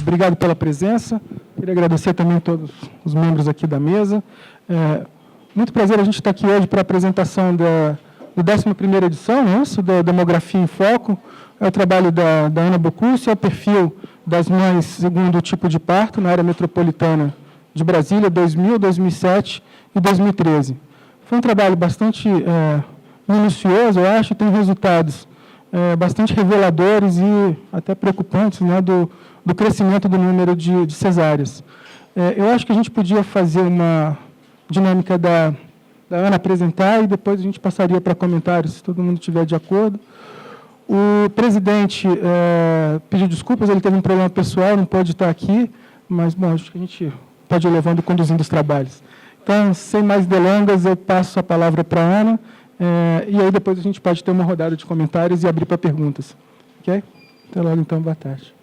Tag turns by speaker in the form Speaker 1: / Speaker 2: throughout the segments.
Speaker 1: Obrigado pela presença. Queria agradecer também a todos os membros aqui da mesa. Muito prazer a gente estar aqui hoje para a apresentação da 11ª edição, não é isso? Da Demografia em Foco. É o trabalho da Ana Bocuse, é o perfil das mães segundo o tipo de parto na área metropolitana de Brasília, 2000, 2007 e 2013. Foi um trabalho bastante minucioso, eu acho, tem resultados bastante reveladores e até preocupantes, né, do crescimento do número de cesáreas. Eu acho que a gente podia fazer uma dinâmica da Ana apresentar e depois a gente passaria para comentários, se todo mundo estiver de acordo. O presidente pediu desculpas, ele teve um problema pessoal, não pode estar aqui, mas, bom, acho que a gente pode ir levando e conduzindo os trabalhos. Então, sem mais delongas, eu passo a palavra para a Ana, e aí depois a gente pode ter uma rodada de comentários e abrir para perguntas. Ok? Até logo, então. Boa tarde.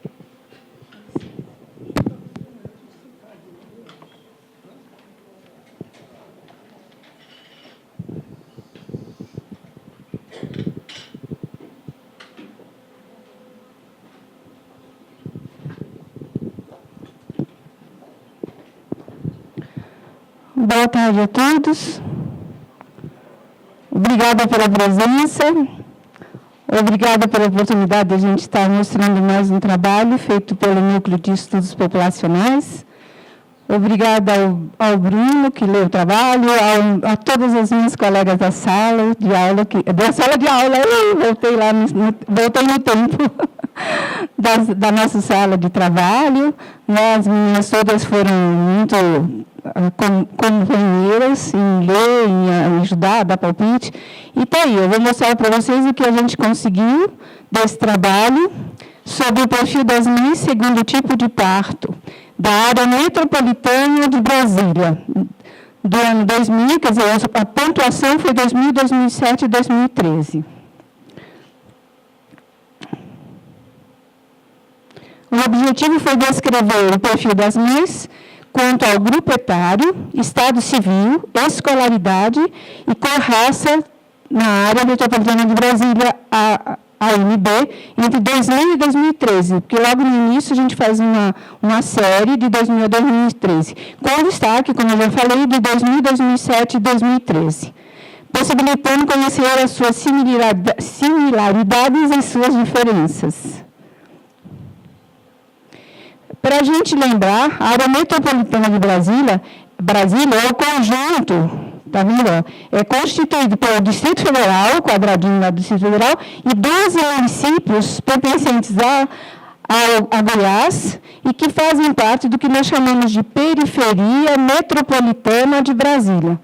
Speaker 2: Boa tarde a todos. Obrigada pela presença. Obrigada pela oportunidade de a gente estar mostrando mais um trabalho feito pelo Núcleo de Estudos Populacionais. Obrigada ao Bruno, que leu o trabalho, a todas as minhas colegas da sala de aula, voltei no tempo da nossa sala de trabalho. As meninas todas foram muito companheiras em ler, em ajudar, dar palpite. E está aí, eu vou mostrar para vocês o que a gente conseguiu desse trabalho sobre o perfil das mães segundo o tipo de parto da área metropolitana de Brasília, do ano 2000, quer dizer, a pontuação foi 2000, 2007 e 2013. O objetivo foi descrever o perfil das mães quanto ao grupo etário, estado civil, escolaridade e cor-raça na área metropolitana de Brasília, a AMB, entre 2000 e 2013, porque logo no início a gente faz uma série de 2000 a 2013, com destaque, como eu já falei, de 2000, 2007 e 2013, possibilitando conhecer as suas similaridades e suas diferenças. Para a gente lembrar, a área metropolitana de Brasília é o conjunto, está vendo? É constituído pelo Distrito Federal, quadradinho lá do Distrito Federal, e 12 municípios pertencentes a Goiás e que fazem parte do que nós chamamos de periferia metropolitana de Brasília,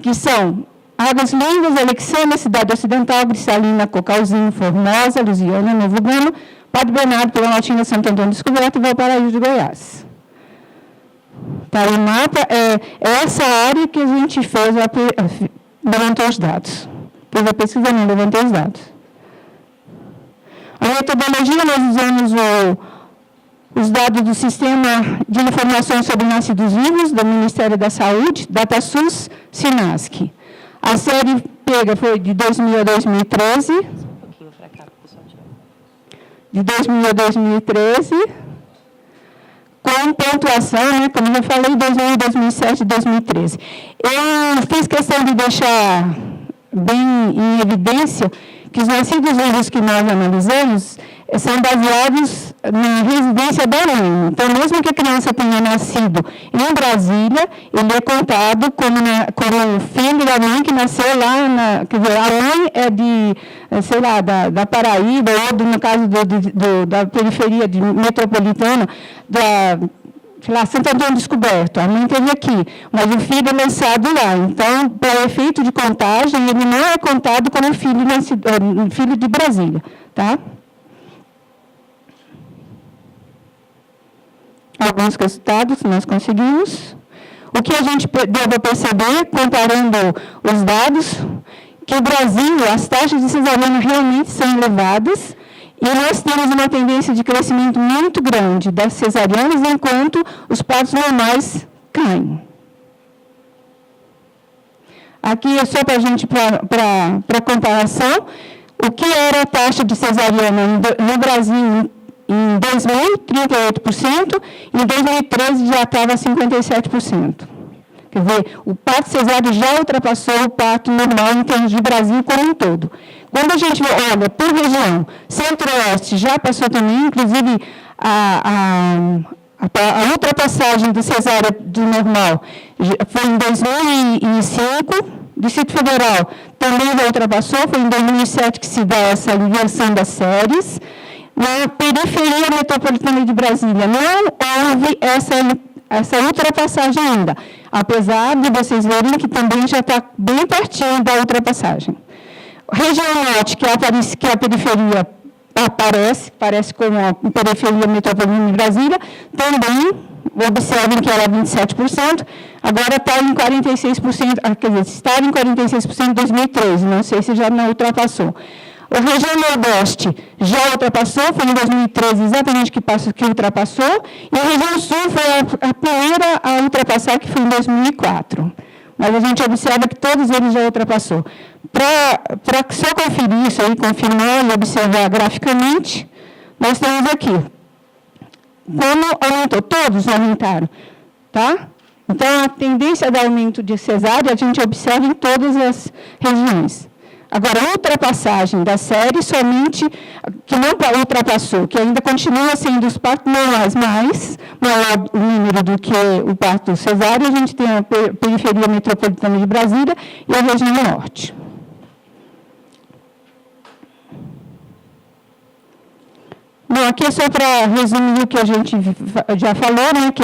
Speaker 2: que são Águas Lindas, Alexandria, Cidade Ocidental, Grisalina, Cocalzinho, Formosa, Lusiana, Novo Gama, Padre Bernardo, Planaltina, Santo Antônio Descoberto e Valparaíso de Goiás. Tá, o mapa é essa área que a gente fez, levantou os dados. Fez a pesquisa, não levantou os dados. A metodologia, nós usamos os dados do Sistema de Informações sobre Nascidos Vivos, do Ministério da Saúde, DataSUS, SINASC. A série pega foi de 2000 a 2013. De 2000 a 2013, com pontuação, né, como eu falei, 2000, 2007 e 2013. Eu fiz questão de deixar bem em evidência que os nascidos vivos que nós analisamos são baseados na residência da mãe. Então, mesmo que a criança tenha nascido em Brasília, ele é contado como filho da mãe que nasceu lá, quer dizer, a mãe é de, sei lá, da Paraíba, ou no caso da periferia metropolitana, sei lá, Santo Antônio Descoberto, a mãe esteve aqui, mas o filho é lançado lá. Então, para efeito de contagem, ele não é contado como filho de Brasília, tá? Alguns resultados nós conseguimos. O que a gente deve perceber, comparando os dados, que o Brasil, as taxas de cesariana realmente são elevadas, e nós temos uma tendência de crescimento muito grande das cesarianas, enquanto os partos normais caem. Aqui é só para a gente, para comparação, o que era a taxa de cesariana no Brasil em 2000, 38%, e em 2013 já estava 57%. Quer dizer, o parto cesáreo já ultrapassou o parto normal em termos de Brasil como um todo. Quando a gente olha por região, Centro-Oeste já passou também, inclusive a ultrapassagem do cesárea do normal foi em 2005, Distrito Federal também já ultrapassou, foi em 2007 que se dá essa inversão das séries. Na periferia metropolitana de Brasília não houve essa ultrapassagem ainda, apesar de vocês verem que também já está bem pertinho da ultrapassagem. Região Norte, que é a periferia parece como a periferia metropolitana de Brasília, também, observem que era 27%, agora está em 46%, quer dizer, estava em 46% em 2013, não sei se já não ultrapassou. A região Nordeste já ultrapassou, foi em 2013 exatamente que ultrapassou, e a região Sul foi a primeira a ultrapassar, que foi em 2004. Mas a gente observa que todos eles já ultrapassou. Para só conferir isso aí, confirmar e observar graficamente, nós temos aqui. Como aumentou? Todos aumentaram. Tá? Então, a tendência de aumento de cesárea, a gente observa em todas as regiões. Agora, a ultrapassagem da série, somente, que não ultrapassou, que ainda continua sendo os partos normais, mas maior o número do que o parto cesáreo, a gente tem a periferia metropolitana de Brasília e a região norte. Bom, aqui é só para resumir o que a gente já falou, né, que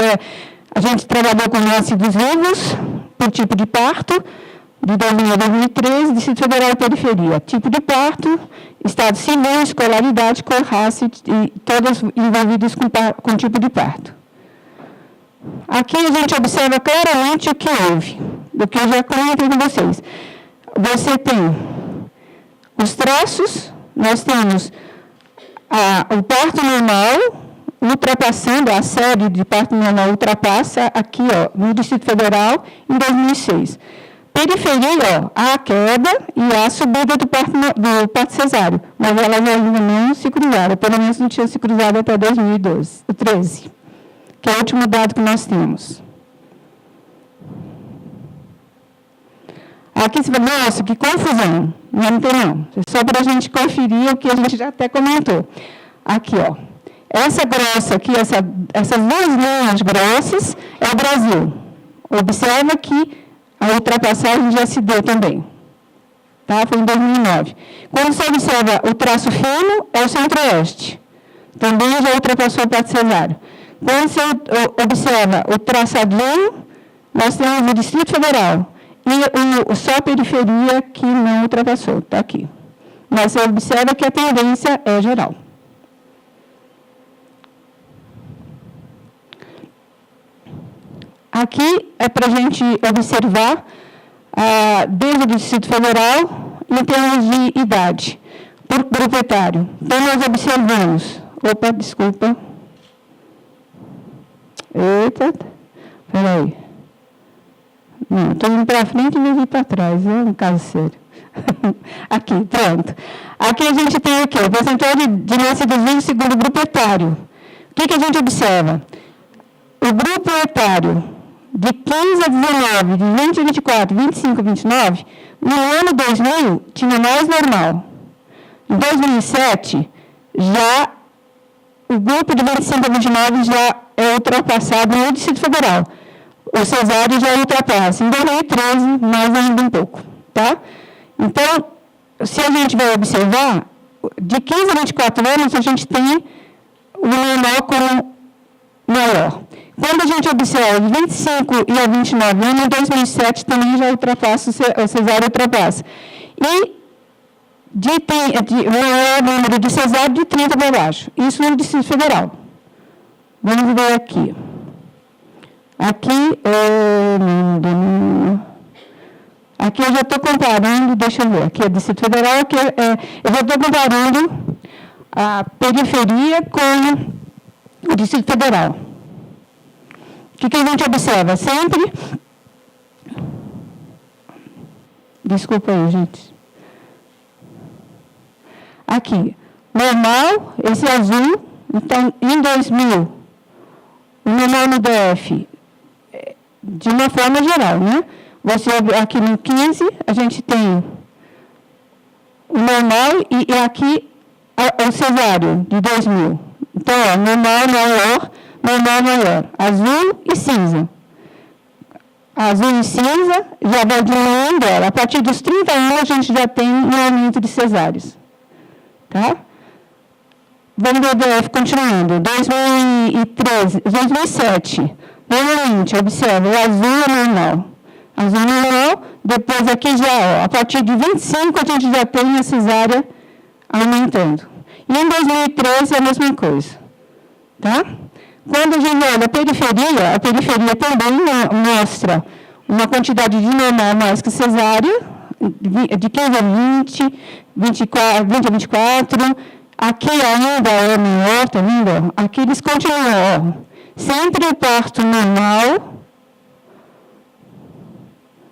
Speaker 2: a gente trabalhou com ácidos vivos, por tipo de parto, de 2000 a 2013, Distrito Federal e Periferia. Tipo de parto, estado civil, escolaridade, cor, raça e todos envolvidos com tipo de parto. Aqui a gente observa claramente o que houve, do que eu já comentei com vocês. Você tem os traços, nós temos o parto normal, ultrapassando, a série de parto normal ultrapassa aqui, ó, no Distrito Federal, em 2006. Periferia, ó, a queda e a subida do parto cesáreo, mas elas ainda não se cruzaram, pelo menos não tinham se cruzado até 2013, que é o último dado que nós temos. Aqui você fala, nossa, que confusão. Não tem não, é só para a gente conferir o que a gente já até comentou. Aqui, ó, essa grossa aqui, essas duas linhas grossas é o Brasil. Observa que a ultrapassagem já se deu também. Tá? Foi em 2009. Quando você observa o traço fino, é o Centro-Oeste. Também já ultrapassou o parto cesáreo. Quando você observa o traçadinho, nós temos o Distrito Federal. E só a periferia que não ultrapassou. Está aqui. Mas você observa que a tendência é geral. Aqui é para a gente observar, desde o Distrito Federal, em termos de idade, por grupo etário. Então, nós observamos... Opa, desculpa. Eita, peraí. Não, estou indo para frente e me para trás, é um caso sério. Aqui, pronto. Aqui a gente tem o quê? O percentual de nascidos vivos segundo o grupo etário. O que a gente observa? O grupo etário de 15 a 19, de 20 a 24, 25 a 29, no ano 2000, tinha mais normal. Em 2007, já o grupo de 25 a 29 já é ultrapassado no Distrito Federal. O cesáreo já ultrapassa. Em 2013, mais ainda um pouco. Tá? Então, se a gente vai observar, de 15 a 24 anos, a gente tem o normal como maior. Quando a gente observa de 25 e a 29 anos, em 2007 também já ultrapassa, o cesáreo ultrapassa. E maior número de cesáreo de 30 para baixo. Isso no Distrito Federal. Vamos ver aqui. Aqui eu já estou comparando, deixa eu ver, aqui é Distrito Federal, aqui eu já estou comparando a periferia com o Distrito Federal. O que a gente observa? Sempre... Desculpa aí, gente. Aqui, normal, esse azul, Então, em 2000, o normal no DF, de uma forma geral, né? Você aqui no 15, a gente tem o normal e aqui o cesáreo de 2000. Então, ó, normal maior, azul e cinza. Azul e cinza já vai diminuindo ela. A partir dos 30 anos, a gente já tem um aumento de cesáreos. Tá? Vamos ver o DF continuando. 2007. Novamente, observa, o azul é normal. Azul normal, depois aqui já, ó, a partir de 25, a gente já tem a cesárea aumentando. E em 2013 é a mesma coisa. Tá? Quando a gente olha a periferia também mostra uma quantidade de normal mais que cesárea, de 15 a 20, 20 a 24. Aqui ainda é menor, tá vendo? Aqui eles continuam, ó, sempre o parto normal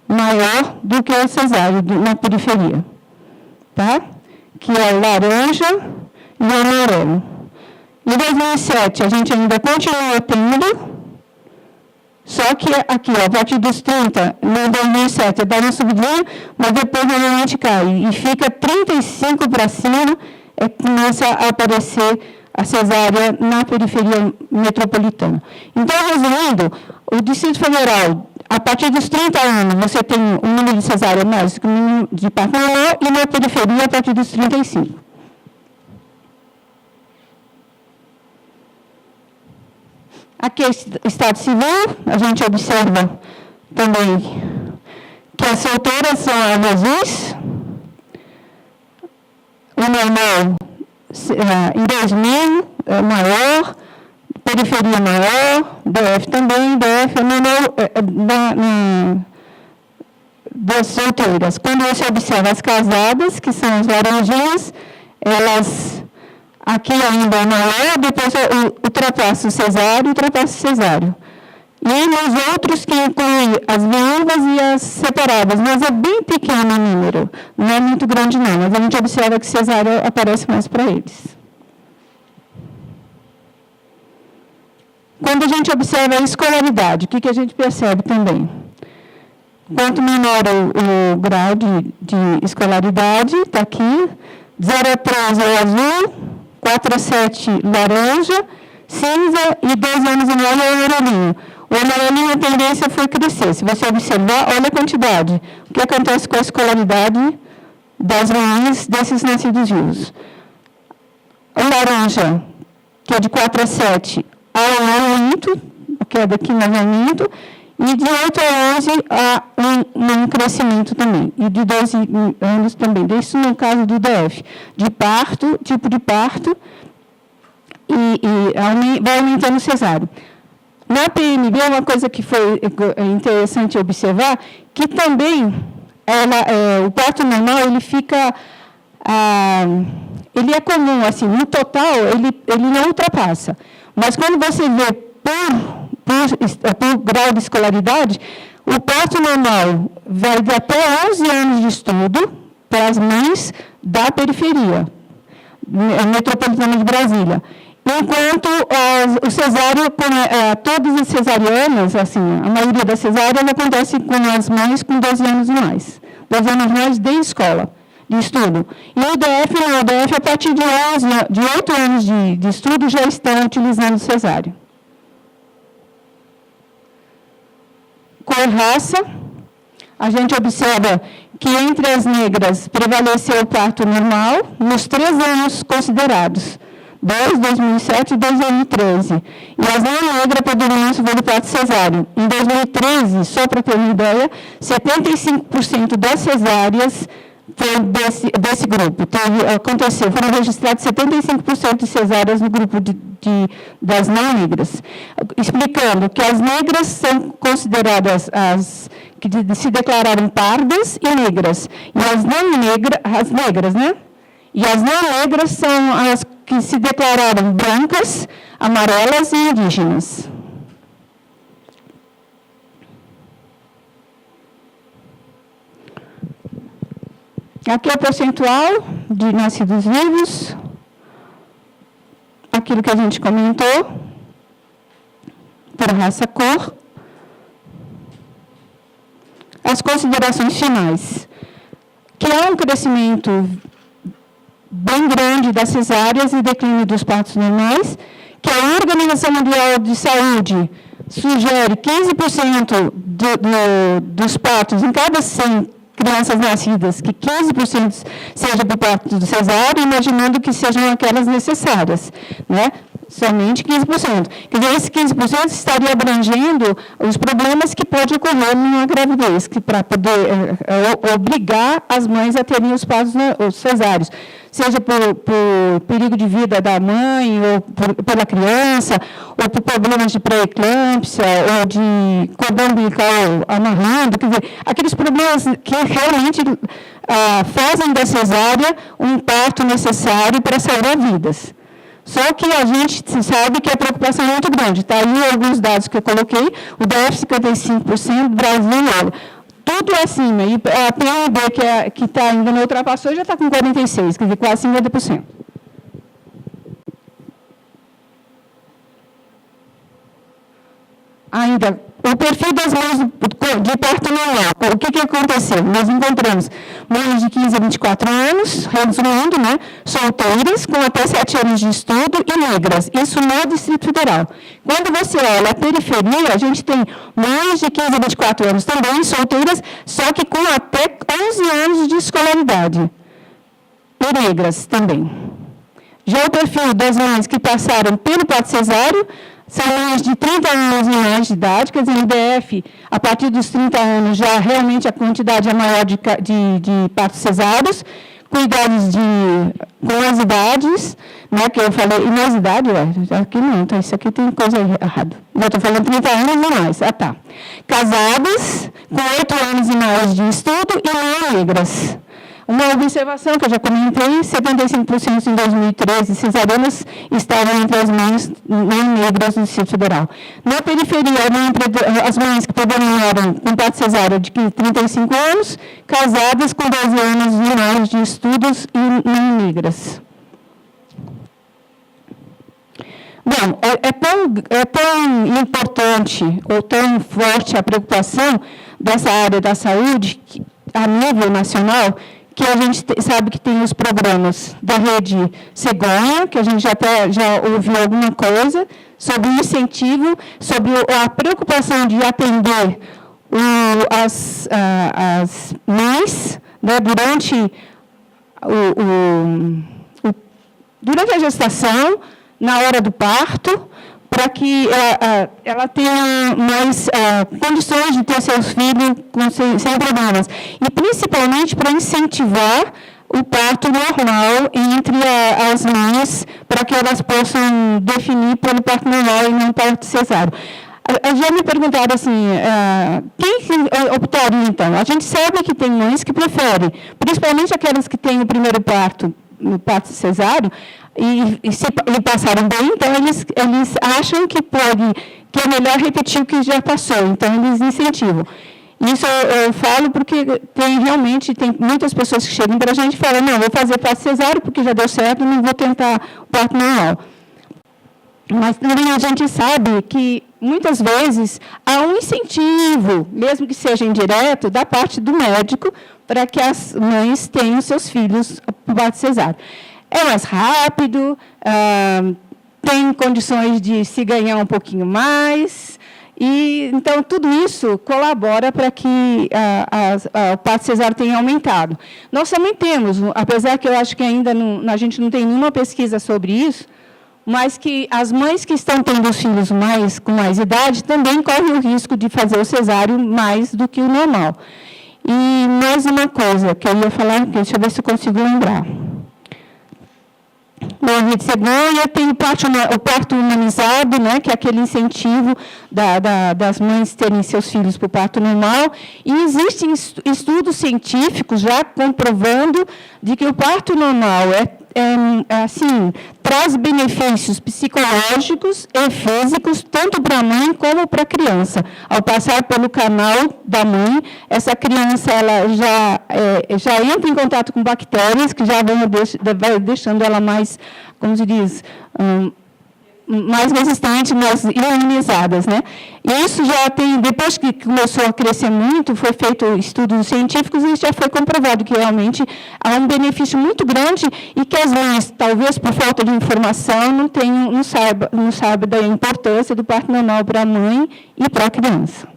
Speaker 2: maior do que o cesáreo na periferia. Tá? Que é o laranja e o amarelo. Em 2007, a gente ainda continua tendo, só que aqui, ó, a partir dos 30, em 2007, dá uma subidinha, mas depois normalmente cai. E fica 35 para cima, começa a aparecer a cesárea na periferia metropolitana. Então, resumindo, o Distrito Federal, a partir dos 30 anos, você tem um número de cesárea mais que o número de parto normal, e na periferia, a partir dos 35. Aqui é o Estado Civil, a gente observa também que as solteiras são as azuis, o normal em 2000 é maior, periferia maior, DF também, DF é menor das solteiras. Quando você observa as casadas, que são as laranjinhas, elas aqui ainda é maior, depois ultrapassa o cesáreo, E nos outros que inclui as viúvas e as separadas, mas é bem pequeno o número, não é muito grande não, mas a gente observa que cesárea aparece mais para eles. Quando a gente observa a escolaridade, o que a gente percebe também? Quanto menor o grau de escolaridade, está aqui, 0 a 3 é azul, 4 a 7 laranja, cinza e 2 anos e meio é amarelinho. O amarelinho, a tendência foi crescer. Se você observar, olha a quantidade. O que acontece com a escolaridade das meninas desses nascidos vivos? O laranja, que é de 4 a 7, há um aumento, a queda aqui no aumento, e de 8 a 11 há um crescimento também. E de 12 anos também. Isso no caso do DF. De parto, tipo de parto, e vai aumentando o cesáreo. Na PMB, uma coisa que foi interessante observar, que também o parto normal, ele fica... ele é comum, assim, no total, ele não ultrapassa. Mas quando você vê por grau de escolaridade, o parto normal vai de até 11 anos de estudo para as mães da periferia metropolitana de Brasília. Enquanto o cesáreo, todas as cesarianas, assim, a maioria das cesáreas acontece com as mães com 12 anos e mais. 12 anos e mais de escola, de estudo. E o DF, não, o DF, a partir de 8 anos de estudo, já estão utilizando cesáreo. Cor raça, a gente observa que entre as negras prevaleceu o parto normal nos 3 anos considerados. 2007 e 2013. E as não negras predominam sobre o parto cesáreo. Em 2013, só para ter uma ideia, 75% das cesáreas foi desse grupo. Aconteceu, foram registrados 75% de cesáreas no grupo das não negras. Explicando que as negras são consideradas as que se declararam pardas e negras. E as negras, né? E as não negras são as que se declararam brancas, amarelas e indígenas. Aqui é o percentual de nascidos vivos. aquilo que a gente comentou, por raça, cor. As considerações finais, que há um crescimento bem grande das cesáreas e declínio dos partos normais, que a Organização Mundial de Saúde sugere 15% dos partos em cada 100 crianças nascidas, que 15% seja por parto do cesárea, imaginando que sejam aquelas necessárias, né? Somente 15%. Quer dizer, esse 15% estaria abrangendo os problemas que podem ocorrer numa gravidez, que para poder obrigar as mães a terem os partos os cesáreos, seja por perigo de vida da mãe, ou pela criança, ou por problemas de pré-eclâmpsia, ou de cordão umbilical amarrando, quer dizer, aqueles problemas que realmente fazem da cesárea um parto necessário para salvar vidas. Só que a gente sabe que a preocupação é muito grande. Está aí alguns dados que eu coloquei, o DF 55%, Brasil, olha, tudo acima. E a PNB, que ainda não ultrapassou, já está com 46%, quer dizer, quase 50%. Ainda, o perfil das mães de parto normal. O que aconteceu? Nós encontramos mães de 15 a 24 anos, resumindo, né, solteiras, com até 7 anos de estudo e negras. Isso no Distrito Federal. Quando você olha a periferia, a gente tem mães de 15 a 24 anos também, solteiras, só que com até 11 anos de escolaridade. E negras também. Já o perfil das mães que passaram pelo parto cesáreo, são mães de 30 anos e mais de idade, quer dizer, no DF, a partir dos 30 anos, já realmente a quantidade é maior de partos cesáreos, com as idades, né, que eu falei, e mais idade, aqui não, então isso aqui tem coisa errada. Eu estou falando 30 anos e mais, tá. Casadas, com 8 anos e mais de estudo e não negras. Uma observação que eu já comentei, 75% em 2013 cesarianas estavam entre as mães não negras do Distrito Federal. Na periferia, as mães que predominaram com parto cesárea de 35 anos, casadas com 12 anos e mais de estudos e não negras. Bom, é tão importante ou tão forte a preocupação dessa área da saúde a nível nacional, que a gente sabe que tem os programas da rede Cegonha, que a gente já ouviu alguma coisa, sobre o incentivo, sobre a preocupação de atender as mães, né, durante a gestação, na hora do parto, para que ela tenha mais condições de ter seus filhos sem problemas. E, principalmente, para incentivar o parto normal entre as mães, para que elas possam definir pelo parto normal e não parto cesáreo. Já me perguntaram assim, quem optaria, então? A gente sabe que tem mães que preferem, principalmente aquelas que têm o primeiro parto, no parto cesáreo, e passaram bem, então eles acham que é melhor repetir o que já passou, então eles incentivam. Isso eu falo porque realmente tem muitas pessoas que chegam para a gente e falam, não, vou fazer parto cesáreo porque já deu certo, não vou tentar o parto normal. Mas também a gente sabe que, muitas vezes, há um incentivo, mesmo que seja indireto, da parte do médico, para que as mães tenham seus filhos por parto cesáreo. É mais rápido, tem condições de se ganhar um pouquinho mais, e então tudo isso colabora para que o parto cesáreo tenha aumentado. Nós também temos, apesar que eu acho que ainda a gente não tem nenhuma pesquisa sobre isso, mas que as mães que estão tendo os filhos com mais idade também correm o risco de fazer o cesáreo mais do que o normal. E mais uma coisa que eu ia falar, deixa eu ver se eu consigo lembrar. Na rede Cegonha tem o parto humanizado, né, que é aquele incentivo das mães terem seus filhos para o parto normal. E existem estudos científicos já comprovando de que o parto normal assim, traz benefícios psicológicos e físicos, tanto para a mãe como para a criança. Ao passar pelo canal da mãe, essa criança ela já entra em contato com bactérias, que já vai deixando ela mais, como se diz, mais resistentes, mais imunizadas, né? Isso já tem, depois que começou a crescer muito, foi feito estudos científicos e já foi comprovado que realmente há um benefício muito grande e que as mães, talvez por falta de informação, não sabem da importância do parto normal para a mãe e para a criança.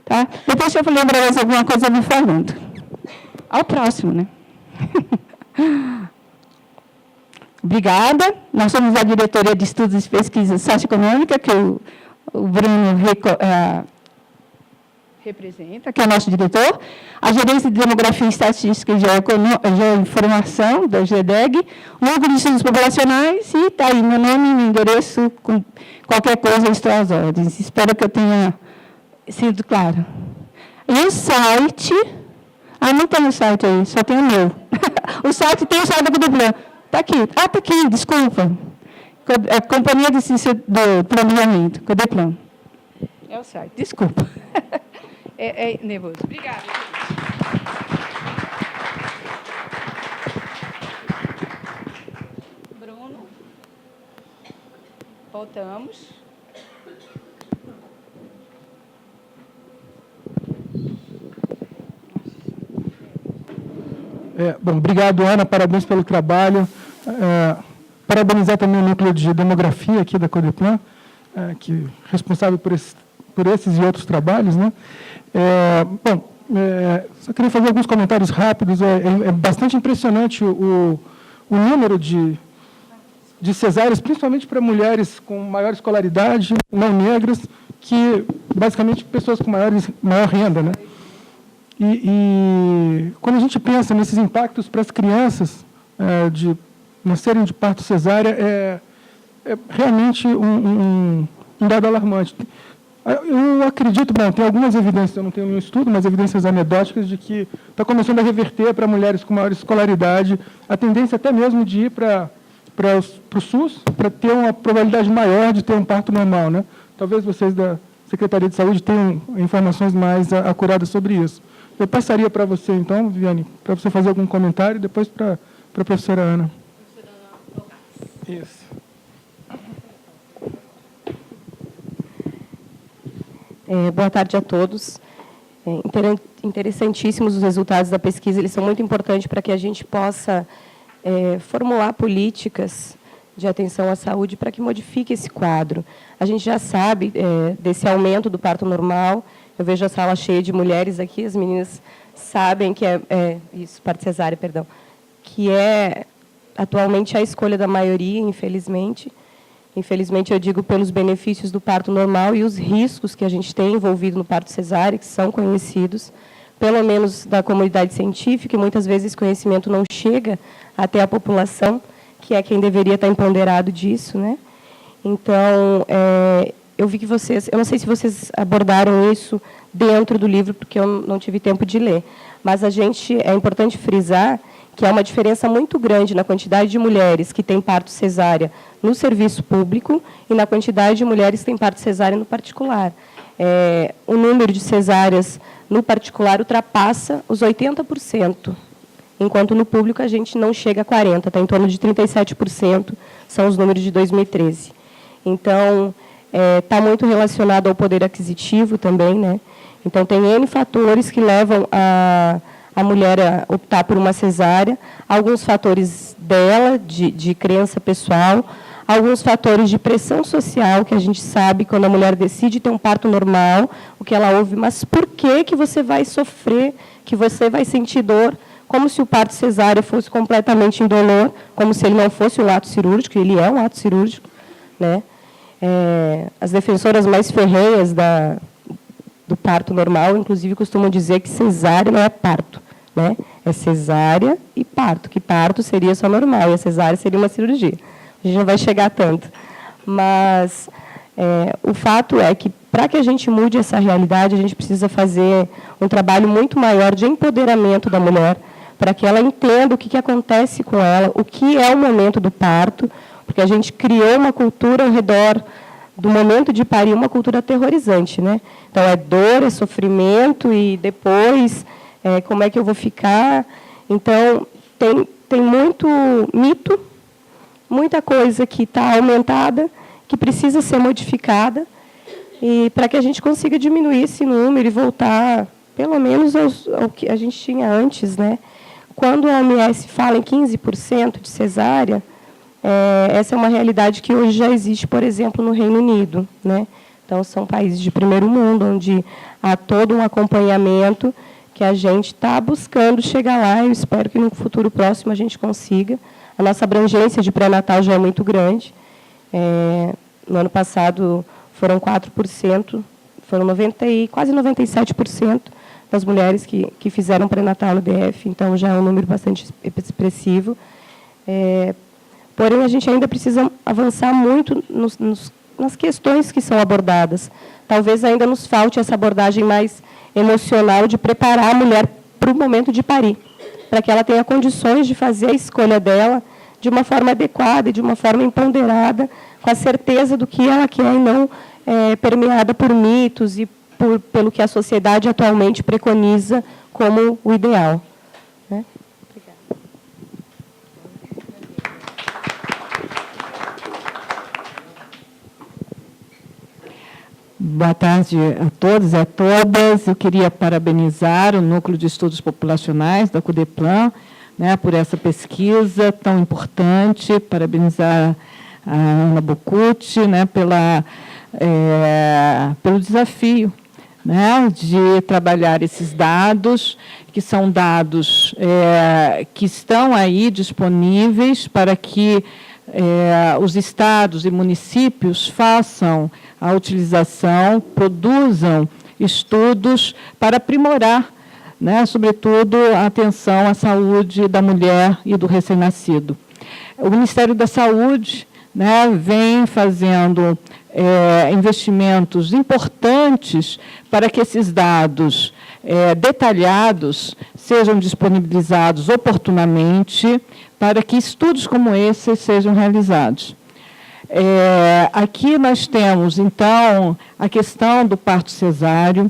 Speaker 2: Tá? Depois, se eu lembrar mais alguma coisa, eu vou falando. Ao próximo, né? Obrigada. Nós somos a Diretoria de Estudos e Pesquisa Socioeconômica, que o Bruno representa, que é o nosso diretor. A Gerência de Demografia, Estatística e Geoinformação, da GEDEG. O Núcleo de Estudos Populacionais. E está aí meu nome e meu endereço. Com qualquer coisa, eu estou às ordens. Espero que eu tenha sido claro. E o site... não tem o site aí, só tem o meu. O site tem o site da Codeplan. Está aqui. Está aqui, desculpa. Companhia de Ciência do Planejamento, Codeplan. É o site, desculpa. É nervoso. Obrigada. Bruno. Voltamos.
Speaker 1: Bom, obrigado, Ana, parabéns pelo trabalho. Parabenizar também o Núcleo de Demografia aqui da Codeplan, que é responsável por esses e outros trabalhos, né? Só queria fazer alguns comentários rápidos. É bastante impressionante o número de cesáreas, principalmente para mulheres com maior escolaridade, não negras, que basicamente pessoas com maior renda, né? E quando a gente pensa nesses impactos para as crianças de nascerem de parto cesárea, é realmente um dado alarmante. Eu acredito, tem algumas evidências, eu não tenho nenhum estudo, mas evidências anedóticas de que está começando a reverter para mulheres com maior escolaridade a tendência até mesmo de ir para o SUS, para ter uma probabilidade maior de ter um parto normal, né? Talvez vocês da Secretaria de Saúde tenham informações mais acuradas sobre isso. Eu passaria para você, então, Viviane, para você fazer algum comentário, e depois para a professora Ana. Isso.
Speaker 3: Boa tarde a todos. Interessantíssimos os resultados da pesquisa, eles são muito importantes para que a gente possa formular políticas de atenção à saúde para que modifique esse quadro. A gente já sabe desse aumento do parto normal. Eu vejo a sala cheia de mulheres aqui, as meninas sabem que isso, parto cesárea, perdão, que é atualmente a escolha da maioria, infelizmente. Infelizmente, eu digo pelos benefícios do parto normal e os riscos que a gente tem envolvido no parto cesárea, que são conhecidos, pelo menos da comunidade científica, e muitas vezes esse conhecimento não chega até a população, que é quem deveria estar empoderado disso, né? Então, eu vi que vocês, eu não sei se vocês abordaram isso dentro do livro, porque eu não tive tempo de ler, mas é importante frisar que há uma diferença muito grande na quantidade de mulheres que têm parto cesárea no serviço público e na quantidade de mulheres que têm parto cesárea no particular. O número de cesáreas no particular ultrapassa os 80%, enquanto no público a gente não chega a 40%, está em torno de 37%, são os números de 2013. Então, está muito relacionado ao poder aquisitivo também, né? Então, tem N fatores que levam a mulher a optar por uma cesárea, alguns fatores dela, de crença pessoal, alguns fatores de pressão social, que a gente sabe quando a mulher decide ter um parto normal, o que ela ouve, mas por que você vai sofrer, que você vai sentir dor, como se o parto cesárea fosse completamente indolor, como se ele não fosse um ato cirúrgico, ele é um ato cirúrgico, né? As defensoras mais ferrenhas do parto normal, inclusive, costumam dizer que cesárea não é parto, né? É cesárea e parto, que parto seria só normal, e a cesárea seria uma cirurgia. A gente não vai chegar tanto. Mas o fato é que, para que a gente mude essa realidade, a gente precisa fazer um trabalho muito maior de empoderamento da mulher, para que ela entenda o que acontece com ela, o que é o momento do parto, porque a gente criou uma cultura ao redor do momento de parir, uma cultura aterrorizante, né? Então, é dor, é sofrimento, e depois, como é que eu vou ficar? Então, tem muito mito, muita coisa que está aumentada que precisa ser modificada e para que a gente consiga diminuir esse número e voltar, pelo menos, ao que a gente tinha antes, né? Quando a OMS fala em 15% de cesárea, essa é uma realidade que hoje já existe, por exemplo, no Reino Unido, né? Então, são países de primeiro mundo, onde há todo um acompanhamento que a gente está buscando chegar lá. Eu espero que no futuro próximo a gente consiga. A nossa abrangência de pré-natal já é muito grande. No ano passado foram 4%, foram quase 97% das mulheres que fizeram pré-natal no DF, então já é um número bastante expressivo. Porém, a gente ainda precisa avançar muito nas questões que são abordadas. Talvez ainda nos falte essa abordagem mais emocional de preparar a mulher para o momento de parir, para que ela tenha condições de fazer a escolha dela de uma forma adequada e de uma forma empoderada, com a certeza do que ela quer e não permeada por mitos e pelo que a sociedade atualmente preconiza como o ideal. Né?
Speaker 4: Boa tarde a todos e a todas. Eu queria parabenizar o Núcleo de Estudos Populacionais da CUDEPLAN, né, por essa pesquisa tão importante, parabenizar a Ana Bocucci, né, pelo desafio, né, de trabalhar esses dados, que são dados que estão aí disponíveis para que os estados e municípios façam a utilização, produzam estudos para aprimorar, né, sobretudo, a atenção à saúde da mulher e do recém-nascido. O Ministério da Saúde, né, vem fazendo investimentos importantes para que esses dados detalhados sejam disponibilizados oportunamente para que estudos como esse sejam realizados. Aqui nós temos, então, a questão do parto cesáreo.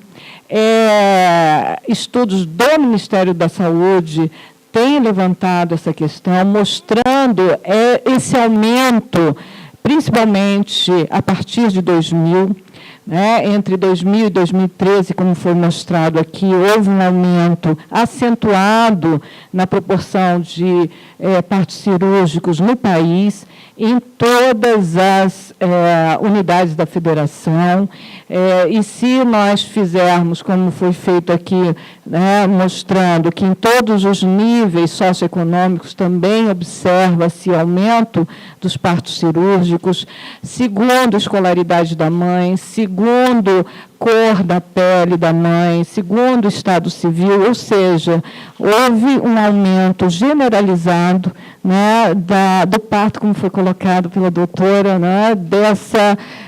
Speaker 4: Estudos do Ministério da Saúde têm levantado essa questão, mostrando esse aumento, principalmente a partir de 2000, né, entre 2000 e 2013, como foi mostrado aqui, houve um aumento acentuado na proporção de partos cirúrgicos no país, em todas as unidades da federação, e se nós fizermos, como foi feito aqui, né, mostrando que em todos os níveis socioeconômicos também observa-se aumento dos partos cirúrgicos, segundo a escolaridade da mãe, segundo cor da pele da mãe, segundo o estado civil, ou seja, houve um aumento generalizado, né, do parto, como foi colocado pela doutora, né,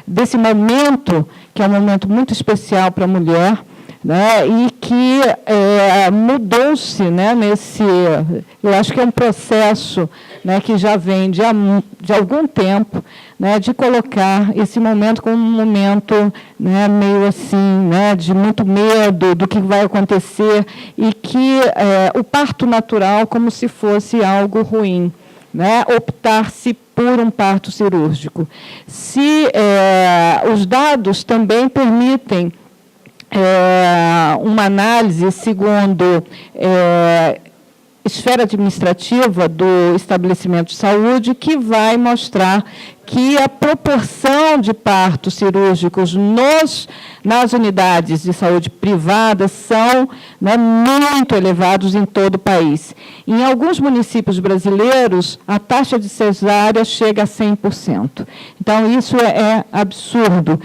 Speaker 4: desse momento, que é um momento muito especial para a mulher, né, e que mudou-se, né, eu acho que é um processo, né, que já vem de algum tempo, né, de colocar esse momento como um momento, né, meio assim, né, de muito medo do que vai acontecer, e que o parto natural como se fosse algo ruim, né, optar-se por um parto cirúrgico. Se os dados também permitem uma análise segundo esfera administrativa do estabelecimento de saúde, que vai mostrar que a proporção de partos cirúrgicos nas unidades de saúde privadas são, né, muito elevados em todo o país. Em alguns municípios brasileiros, a taxa de cesárea chega a 100%. Então, isso é absurdo.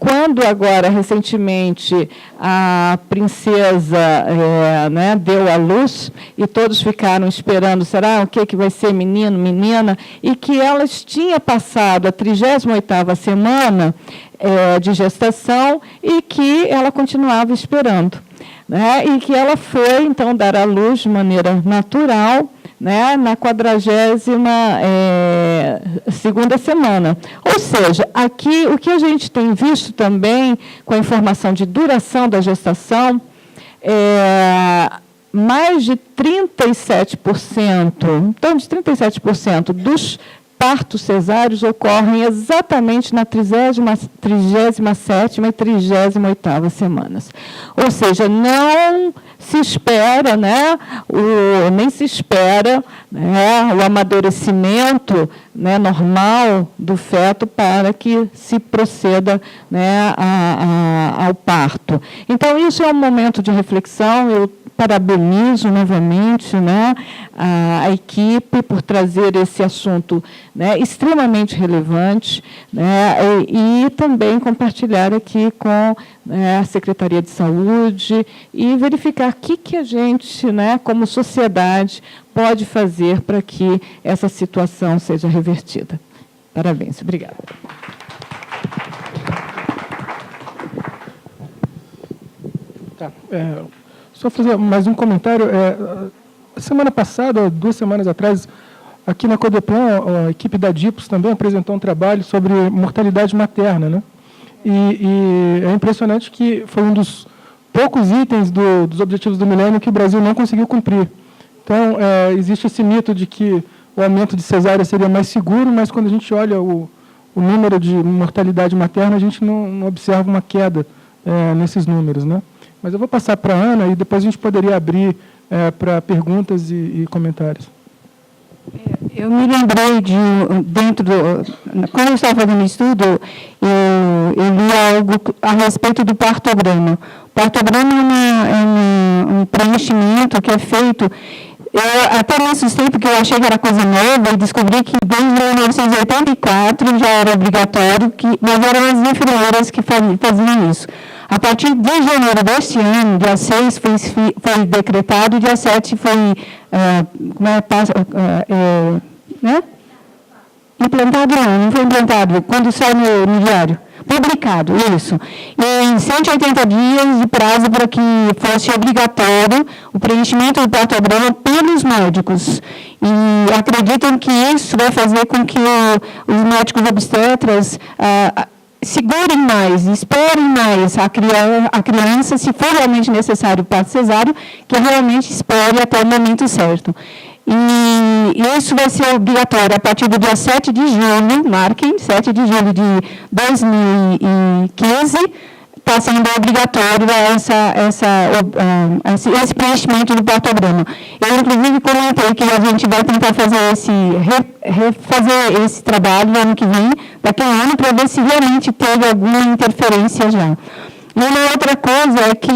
Speaker 4: Quando agora, recentemente, a princesa né, deu à luz, e todos ficaram esperando, será o que vai ser menino, menina, e que elas tinha passado a 38ª semana de gestação e que ela continuava esperando, né, e que ela foi, então, dar à luz de maneira natural, né, na 42ª semana. Ou seja, aqui o que a gente tem visto também com a informação de duração da gestação, mais de 37%, então de 37% dos partos cesáreos ocorrem exatamente na 37ª e 38ª semanas. Ou seja, não se espera, nem se espera, o amadurecimento, normal do feto para que se proceda, ao parto. Então, isso é um momento de reflexão. Eu parabenizo novamente, a equipe por trazer esse assunto, extremamente relevante, e também compartilhar aqui com a Secretaria de Saúde e verificar o que a gente, como sociedade, pode fazer para que essa situação seja revertida. Parabéns. Obrigada.
Speaker 1: Tá. Só fazer mais um comentário. Semana passada, 2 semanas atrás, aqui na Codeplan, a equipe da DIPOS também apresentou um trabalho sobre mortalidade materna, E é impressionante que foi um dos poucos itens dos Objetivos do Milênio que o Brasil não conseguiu cumprir. Então, existe esse mito de que o aumento de cesárea seria mais seguro, mas quando a gente olha o número de mortalidade materna, a gente não observa uma queda nesses números, Mas eu vou passar para a Ana e depois a gente poderia abrir para perguntas e comentários.
Speaker 2: Eu me lembrei quando eu estava fazendo estudo, eu li algo a respeito do partograma. O partograma é um preenchimento que é feito. Eu até me assustei porque eu achei que era coisa nova e descobri que desde 1984 já era obrigatório, mas eram as enfermeiras que faziam isso. A partir de janeiro deste ano, dia 6 foi decretado, dia 7 foi implantado, não foi implantado, quando sai no diário. Publicado, isso. E 180 dias de prazo para que fosse obrigatório o preenchimento do partograma pelos médicos. E acreditam que isso vai fazer com que os médicos obstetras segurem mais, esperem mais a criança, se for realmente necessário o parto cesáreo, que realmente espere até o momento certo. E isso vai ser obrigatório a partir do dia 7 de julho, marquem, 7 de julho de 2015, está sendo obrigatório esse preenchimento do partograma. Eu, inclusive, comentei que a gente vai tentar refazer esse trabalho no ano que vem, daqui a um ano, para ver se realmente teve alguma interferência já. E uma outra coisa é que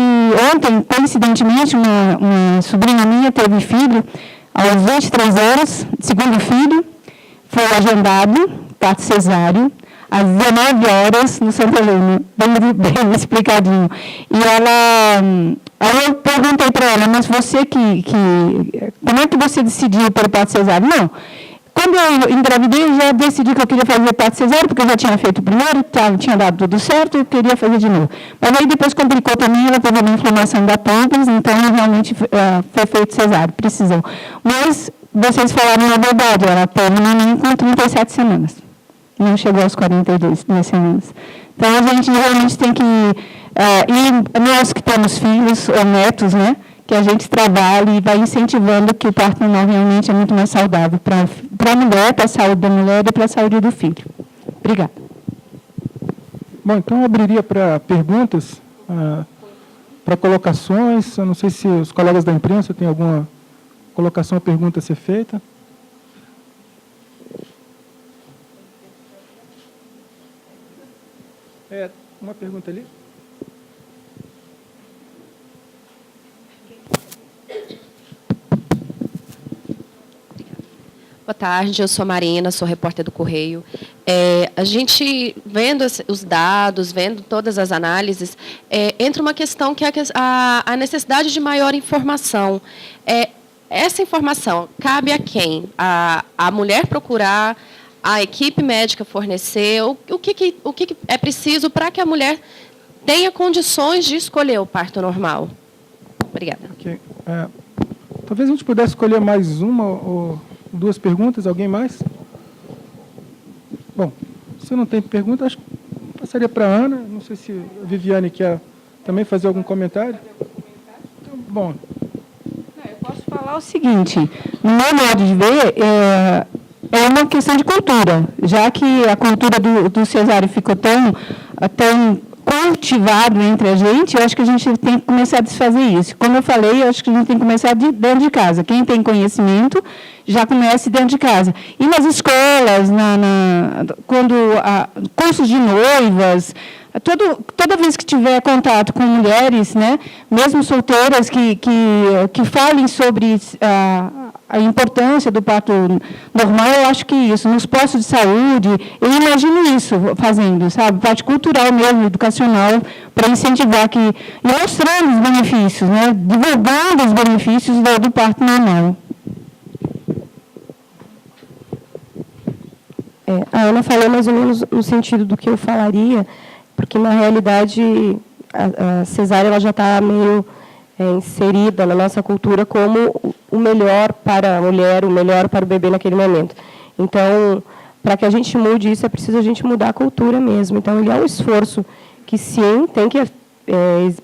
Speaker 2: ontem, coincidentemente, uma sobrinha minha teve filho, aos 23 anos, segundo filho, foi agendado, parto cesáreo, às 19 horas, no Santa Helena, bem explicadinho. E aí eu perguntei para ela, mas você como é que você decidiu pelo parto cesáreo? Não. Quando eu engravidei, eu já decidi que eu queria fazer parto cesáreo, porque eu já tinha feito o primeiro, tinha dado tudo certo, eu queria fazer de novo. Mas aí depois complicou também, ela teve uma inflamação da pâncreas, então realmente foi feito cesáreo, precisou. Mas vocês falaram a verdade, ela teve um neném com 37 semanas. Não chegou aos 42 semanas. Então, a gente realmente tem que... e nós que temos filhos ou netos, que a gente trabalhe e vai incentivando que o parto normal realmente é muito mais saudável para a mulher, para a saúde da mulher e para a saúde do filho. Obrigada.
Speaker 1: Bom, então eu abriria para perguntas, para colocações. Eu não sei se os colegas da imprensa têm alguma colocação ou pergunta a ser feita. Uma pergunta ali.
Speaker 5: Boa tarde, eu sou Marina, sou repórter do Correio. A gente, vendo os dados, vendo todas as análises, entra uma questão que é a necessidade de maior informação. Essa informação cabe a quem? A mulher procurar, a equipe médica fornecer, o que é preciso para que a mulher tenha condições de escolher o parto normal? Obrigada.
Speaker 1: Okay. Talvez a gente pudesse escolher mais uma ou 2 perguntas. Alguém mais? Bom, se não tem pergunta, acho que passaria para a Ana. Não sei se a Viviane quer também fazer algum comentário. Então, bom.
Speaker 2: Eu posso falar o seguinte, no meu modo de ver, é uma questão de cultura, já que a cultura do cesáreo ficou tão cultivado entre a gente, eu acho que a gente tem que começar a desfazer isso. Como eu falei, eu acho que a gente tem que começar dentro de casa. Quem tem conhecimento, já comece dentro de casa. E nas escolas, quando cursos de noivas, toda vez que tiver contato com mulheres, né, mesmo solteiras, que falem sobre a importância do parto normal, eu acho que isso, nos postos de saúde, eu imagino isso fazendo, sabe, parte cultural mesmo, educacional, para incentivar e mostrando os benefícios, né, divulgando os benefícios do parto normal.
Speaker 3: A Ana falou mais ou menos no sentido do que eu falaria, porque, na realidade, a cesárea ela já está meio inserida na nossa cultura como o melhor para a mulher, o melhor para o bebê naquele momento. Então, para que a gente mude isso, é preciso a gente mudar a cultura mesmo. Então, ele é um esforço que, sim, tem que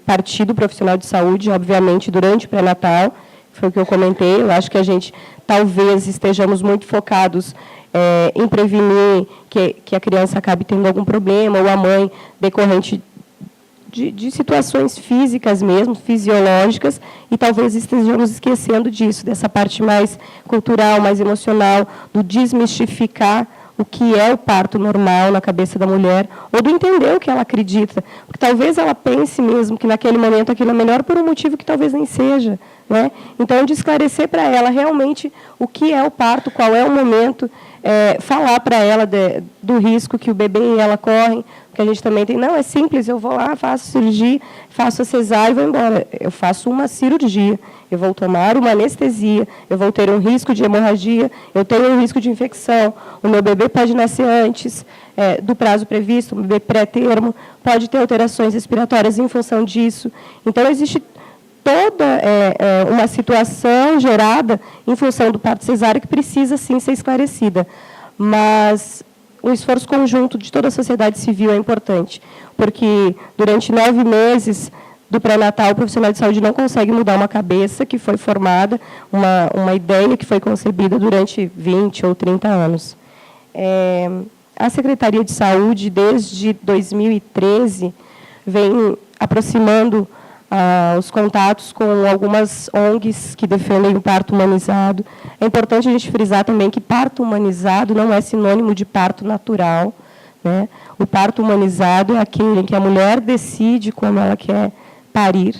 Speaker 3: partir do profissional de saúde, obviamente, durante o pré-natal, foi o que eu comentei. Eu acho que a gente, talvez, estejamos muito focados em prevenir que a criança acabe tendo algum problema, ou a mãe, decorrente de situações físicas mesmo, fisiológicas, e talvez estejamos esquecendo disso, dessa parte mais cultural, mais emocional, do desmistificar o que é o parto normal na cabeça da mulher, ou do entender o que ela acredita. Porque talvez ela pense mesmo que naquele momento aquilo é melhor por um motivo que talvez nem seja, né? Então, de esclarecer para ela realmente o que é o parto, qual é o momento, falar para ela do risco que o bebê e ela correm, porque a gente também tem, não, é simples, eu vou lá, faço cirurgia, faço a cesárea e vou embora. Eu faço uma cirurgia, eu vou tomar uma anestesia, eu vou ter um risco de hemorragia, eu tenho um risco de infecção, o meu bebê pode nascer antes do prazo previsto, um bebê pré-termo, pode ter alterações respiratórias em função disso. Então, existe toda uma situação gerada em função do parto cesáreo que precisa, sim, ser esclarecida. Mas o esforço conjunto de toda a sociedade civil é importante, porque durante 9 meses do pré-natal, o profissional de saúde não consegue mudar uma cabeça que foi formada, uma ideia que foi concebida durante 20 ou 30 anos. A Secretaria de Saúde, desde 2013, vem aproximando os contatos com algumas ONGs que defendem o parto humanizado. É importante a gente frisar também que parto humanizado não é sinônimo de parto natural, né? O parto humanizado é aquele em que a mulher decide como ela quer parir,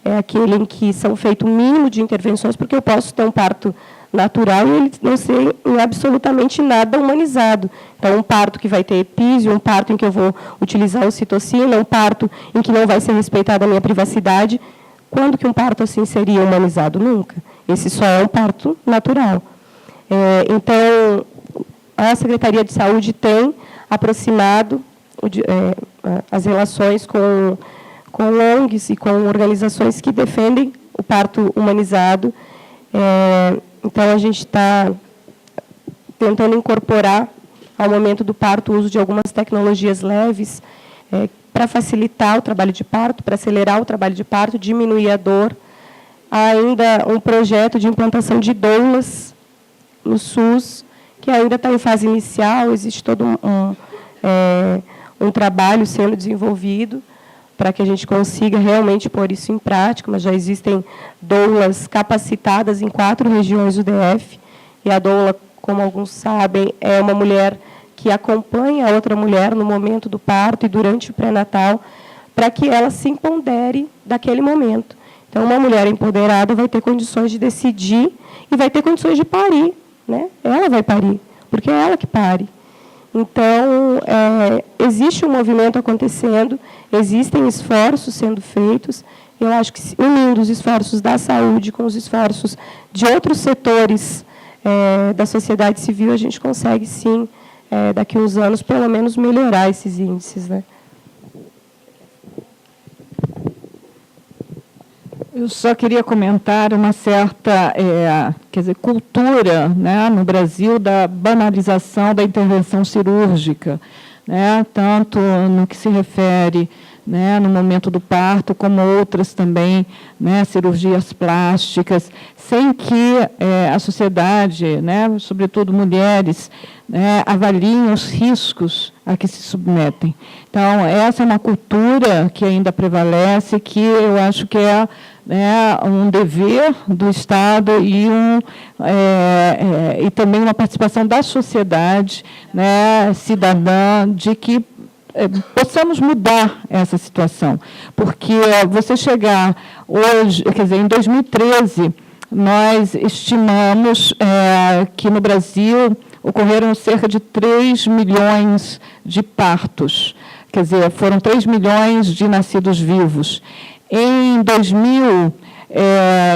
Speaker 3: é aquele em que são feitos o mínimo de intervenções, porque eu posso ter um parto natural e ele não ser em absolutamente nada humanizado. Então, um parto que vai ter epísio, um parto em que eu vou utilizar ocitocina, um parto em que não vai ser respeitada a minha privacidade. Quando que um parto assim seria humanizado? Nunca. Esse só é um parto natural. Então, a Secretaria de Saúde tem aproximado as relações com ONGs e com organizações que defendem o parto humanizado. Então, a gente está tentando incorporar, ao momento do parto, o uso de algumas tecnologias leves para facilitar o trabalho de parto, para acelerar o trabalho de parto, diminuir a dor. Há ainda um projeto de implantação de doulas no SUS, que ainda está em fase inicial, existe todo um trabalho sendo desenvolvido para que a gente consiga realmente pôr isso em prática, mas já existem doulas capacitadas em 4 regiões do DF, e a doula, como alguns sabem, é uma mulher que acompanha a outra mulher no momento do parto e durante o pré-natal, para que ela se empodere daquele momento. Então, uma mulher empoderada vai ter condições de decidir e vai ter condições de parir, né? Ela vai parir, porque é ela que pare. Então, existe um movimento acontecendo, existem esforços sendo feitos. Eu acho que, unindo os esforços da saúde com os esforços de outros setores da sociedade civil, a gente consegue, sim, daqui a uns anos, pelo menos, melhorar esses índices, né?
Speaker 4: Eu só queria comentar uma certa cultura, né, no Brasil da banalização da intervenção cirúrgica, né, tanto no que se refere né, no momento do parto, como outras também, né, cirurgias plásticas, sem que a sociedade, né, sobretudo mulheres, né, avaliem os riscos a que se submetem. Então, essa é uma cultura que ainda prevalece, que eu acho que é, né, um dever do Estado e também uma participação da sociedade, né, cidadã, de que possamos mudar essa situação. Porque você chegar hoje, quer dizer, em 2013, nós estimamos que no Brasil ocorreram cerca de 3 milhões de partos, quer dizer, foram 3 milhões de nascidos vivos. Em 2000,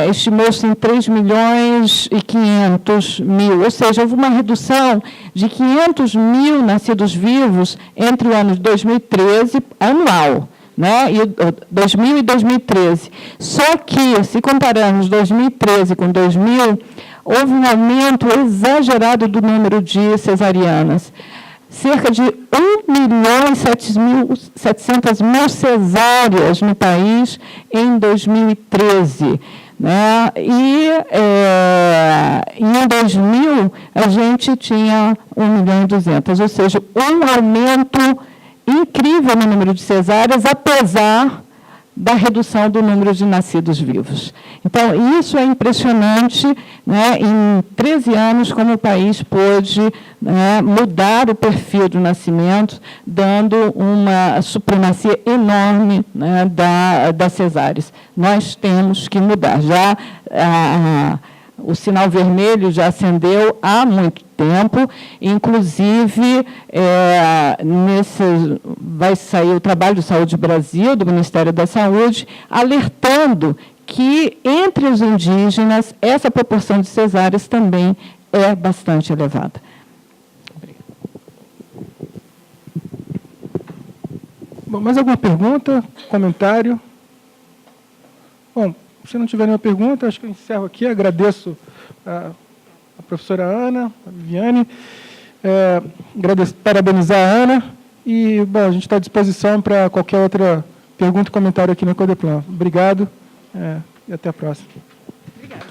Speaker 4: estimou-se em 3 milhões e 500 mil, ou seja, houve uma redução de 500 mil nascidos vivos entre o ano de 2013, anual, né, e 2000 e 2013. Só que, se compararmos 2013 com 2000, houve um aumento exagerado do número de cesarianas. Cerca de 1.700.000 cesáreas no país em 2013. Né? E em 2000, a gente tinha 1.200.000, ou seja, um aumento incrível no número de cesáreas, apesar da redução do número de nascidos vivos. Então, isso é impressionante, né, em 13 anos, como o país pôde, né, mudar o perfil do nascimento, dando uma supremacia enorme, né, das cesáreas. Nós temos que mudar. Já o sinal vermelho já acendeu há muito tempo, inclusive vai sair o Trabalho de Saúde Brasil, do Ministério da Saúde, alertando que entre os indígenas essa proporção de cesáreas também é bastante elevada.
Speaker 1: Obrigado. Bom, mais alguma pergunta, comentário? Bom, se não tiver nenhuma pergunta, acho que eu encerro aqui. Agradeço a professora Ana, a Viviane, parabenizar a Ana e, bom, a gente está à disposição para qualquer outra pergunta e comentário aqui no Codeplan. Obrigado e até a próxima.
Speaker 4: Obrigada.